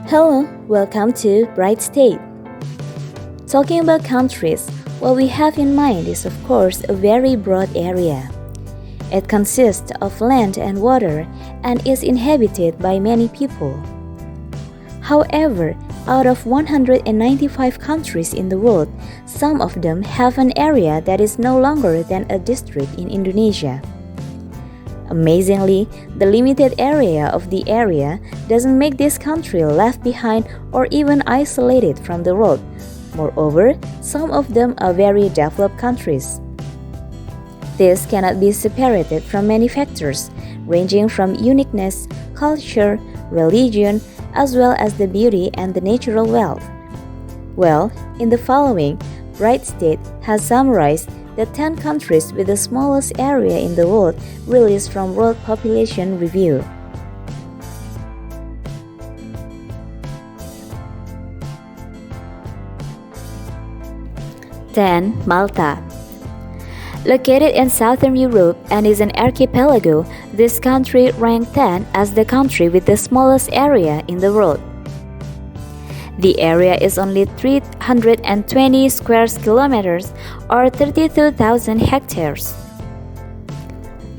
Hello, welcome to Bright State. Talking about countries, what we have in mind is, of course, a very broad area. It consists of land and water and is inhabited by many people. However, out of 195 countries in the world, some of them have an area that is no longer than a district in Indonesia. Amazingly, the limited area of the area doesn't make this country left behind or even isolated from the world. Moreover, some of them are very developed countries. This cannot be separated from many factors, ranging from uniqueness, culture, religion, as well as the beauty and the natural wealth. Well, in the following, Bright State has summarized the 10 countries with the smallest area in the world released from World Population Review. 10. Malta. Located in southern Europe and is an archipelago, this country ranked 10 as the country with the smallest area in the world. The area is only 320 square kilometers or 32,000 hectares.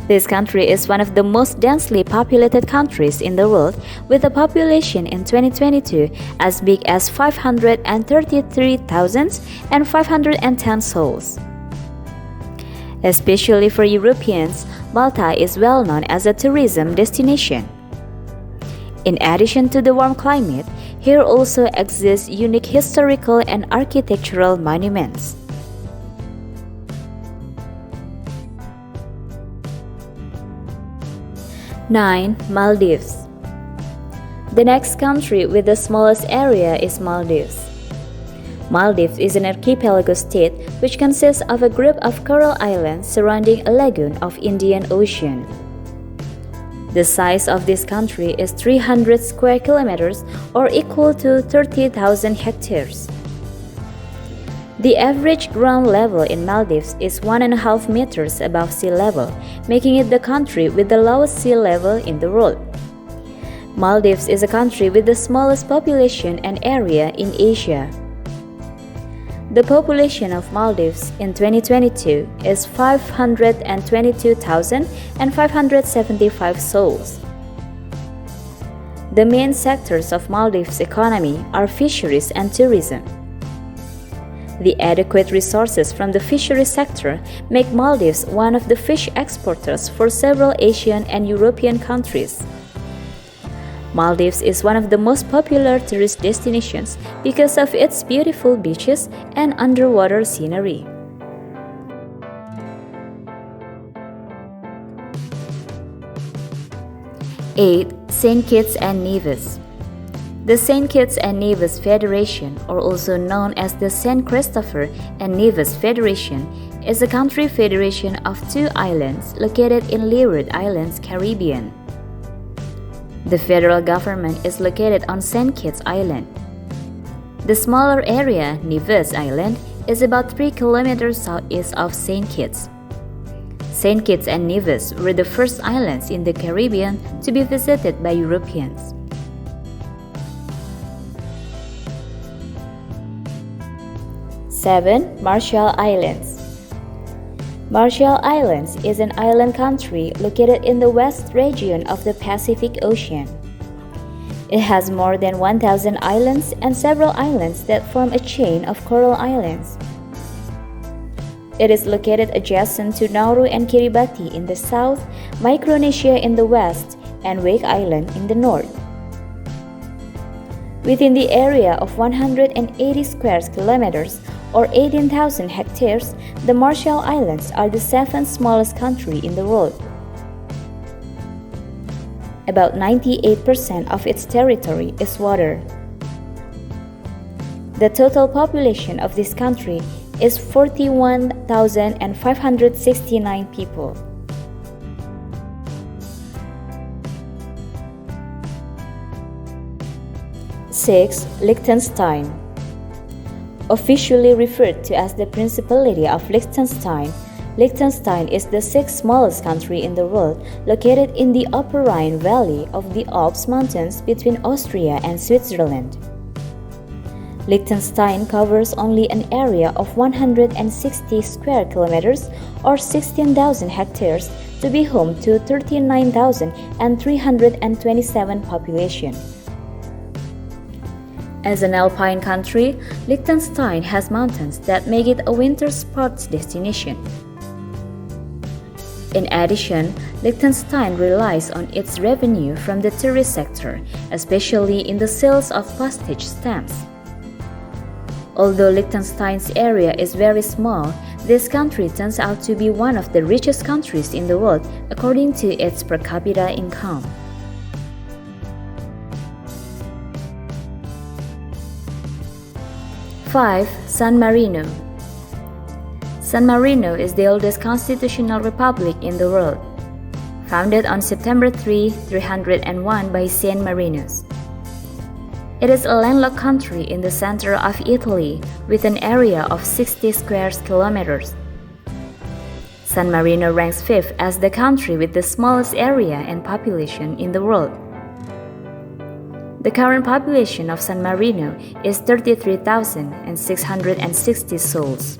This country is one of the most densely populated countries in the world, with a population in 2022 as big as 533,510 souls. Especially for Europeans, Malta is well known as a tourism destination. In addition to the warm climate, here also exists unique historical and architectural monuments. Nine. Maldives. The next country with the smallest area is Maldives. Maldives is an archipelago state which consists of a group of coral islands surrounding a lagoon of Indian Ocean. The size of this country is 300 square kilometers or equal to 30,000 hectares. The average ground level in Maldives is 1.5 meters above sea level, making it the country with the lowest sea level in the world. Maldives is a country with the smallest population and area in Asia. The population of Maldives in 2022 is 522,575 souls. The main sectors of Maldives' economy are fisheries and tourism. The adequate resources from the fisheries sector make Maldives one of the fish exporters for several Asian and European countries. Maldives is one of the most popular tourist destinations because of its beautiful beaches and underwater scenery. 8. Saint Kitts and Nevis. The Saint Kitts and Nevis Federation, or also known as the Saint Christopher and Nevis Federation, is a country federation of 2 islands located in Leeward Islands, Caribbean. The federal government is located on Saint Kitts Island. The smaller area, Nevis Island, is about 3 kilometers southeast of Saint Kitts. Saint Kitts and Nevis were the first islands in the Caribbean to be visited by Europeans. 7. Marshall Islands. Marshall Islands is an island country located in the west region of the Pacific Ocean. It has more than 1,000 islands and several islands that form a chain of coral islands. It is located adjacent to Nauru and Kiribati in the south, Micronesia in the west, and Wake Island in the north. Within the area of 180 square kilometers or 18,000 hectares, the Marshall Islands are the 7th smallest country in the world. About 98% of its territory is water. The total population of this country is 41,569 people. 6. Liechtenstein. Officially referred to as the Principality of Liechtenstein, Liechtenstein is the sixth smallest country in the world, located in the upper Rhine Valley of the Alps Mountains between Austria and Switzerland. Liechtenstein covers only an area of 160 square kilometers or 16,000 hectares to be home to 39,327 population. As an alpine country, Liechtenstein has mountains that make it a winter sports destination. In addition, Liechtenstein relies on its revenue from the tourist sector, especially in the sales of postage stamps. Although Liechtenstein's area is very small, this country turns out to be one of the richest countries in the world according to its per capita income. '5. San Marino. San Marino is the oldest constitutional republic in the world, founded on September 3, 301 by Saint Marinus. It is a landlocked country in the center of Italy with an area of 60 square kilometers. San Marino ranks 5th as the country with the smallest area and population in the world. The current population of San Marino is 33,660 souls.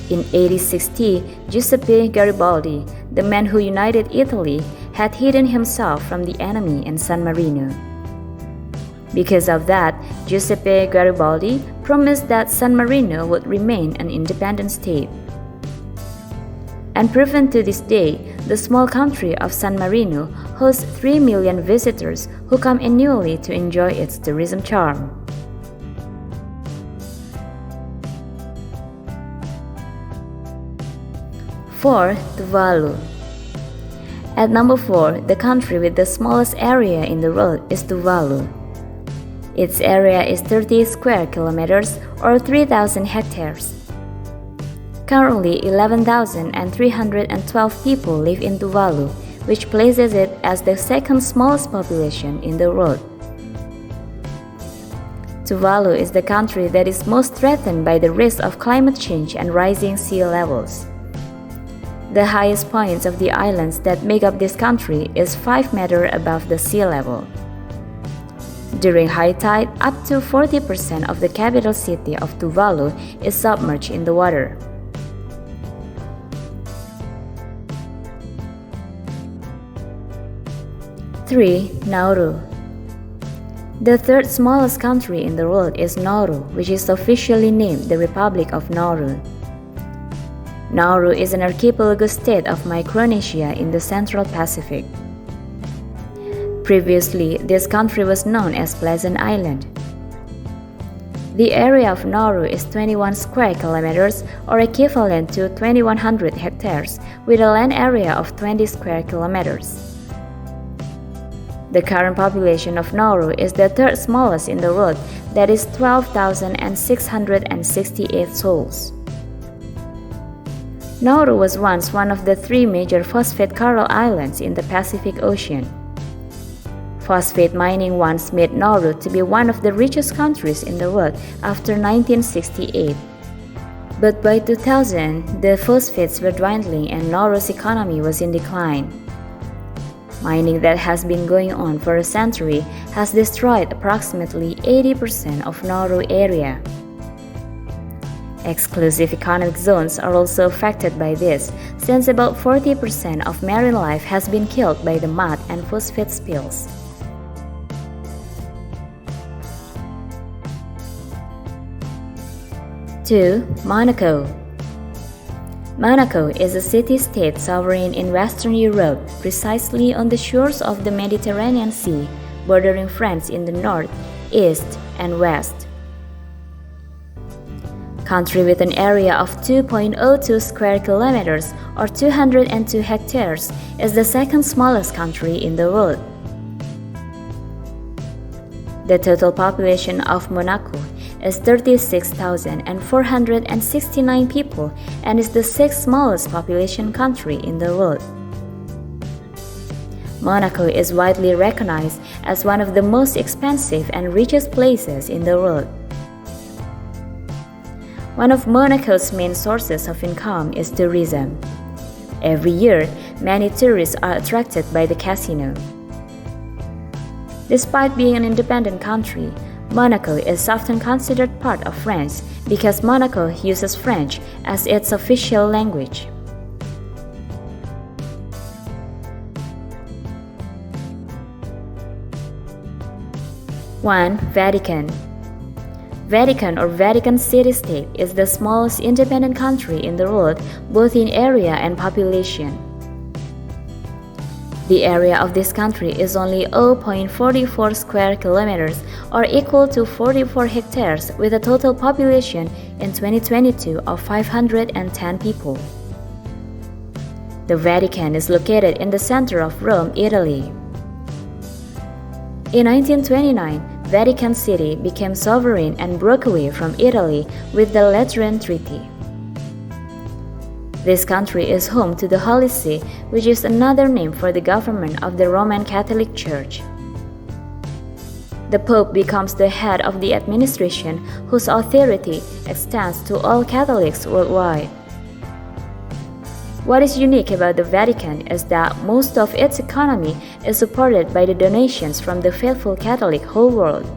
In 1860, Giuseppe Garibaldi, the man who united Italy, had hidden himself from the enemy in San Marino. Because of that, Giuseppe Garibaldi promised that San Marino would remain an independent state. And proven to this day, the small country of San Marino hosts 3 million visitors who come annually to enjoy its tourism charm. '4. Tuvalu. At number 4, the country with the smallest area in the world is Tuvalu. Its area is 30 square kilometers or 3,000 hectares. Currently, 11,312 people live in Tuvalu, which places it as the second smallest population in the world. Tuvalu is the country that is most threatened by the risk of climate change and rising sea levels. The highest points of the islands that make up this country is 5 meters above the sea level. During high tide, up to 40% of the capital city of Tuvalu is submerged in the water. '3. Nauru. The third smallest country in the world is Nauru, which is officially named the Republic of Nauru. Nauru is an archipelago state of Micronesia in the Central Pacific. Previously, this country was known as Pleasant Island. The area of Nauru is 21 square kilometers or equivalent to 2,100 hectares with a land area of 20 square kilometers. The current population of Nauru is the third smallest in the world, that is 12,668 souls. Nauru was once one of the 3 major phosphate coral islands in the Pacific Ocean. Phosphate mining once made Nauru to be one of the richest countries in the world after 1968. But by 2000, the phosphates were dwindling and Nauru's economy was in decline. Mining that has been going on for a century has destroyed approximately 80% of Nauru area. Exclusive economic zones are also affected by this, since about 40% of marine life has been killed by the mud and phosphate spills. '2. Monaco. Monaco is a city-state sovereign in Western Europe, precisely on the shores of the Mediterranean Sea, bordering France in the north, east, and west. Country with an area of 2.02 square kilometers or 202 hectares is the second smallest country in the world. The total population of Monaco is 36,469 people and is the 6th smallest population country in the world. Monaco is widely recognized as one of the most expensive and richest places in the world. One of Monaco's main sources of income is tourism. Every year, many tourists are attracted by the casino. Despite being an independent country, Monaco is often considered part of France because Monaco uses French as its official language. 1. Vatican. Vatican or Vatican City-State is the smallest independent country in the world, both in area and population. The area of this country is only 0.44 square kilometers or equal to 44 hectares with a total population in 2022 of 510 people. The Vatican is located in the center of Rome, Italy. In 1929, Vatican City became sovereign and broke away from Italy with the Lateran Treaty. This country is home to the Holy See, which is another name for the government of the Roman Catholic Church. The Pope becomes the head of the administration, whose authority extends to all Catholics worldwide. What is unique about the Vatican is that most of its economy is supported by the donations from the faithful Catholic whole world.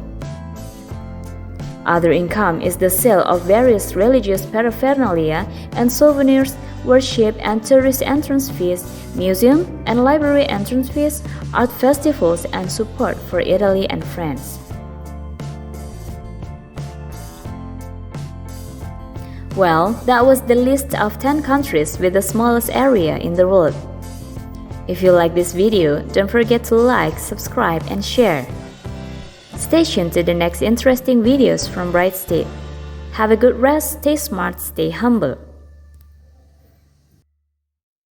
Other income is the sale of various religious paraphernalia and souvenirs, worship and tourist entrance fees, museum and library entrance fees, art festivals, and support for Italy and France. Well, that was the list of 10 countries with the smallest area in the world. If you like this video, don't forget to like, subscribe, and share. Stay tuned to the next interesting videos from Bright State. Have a good rest, stay smart, stay humble.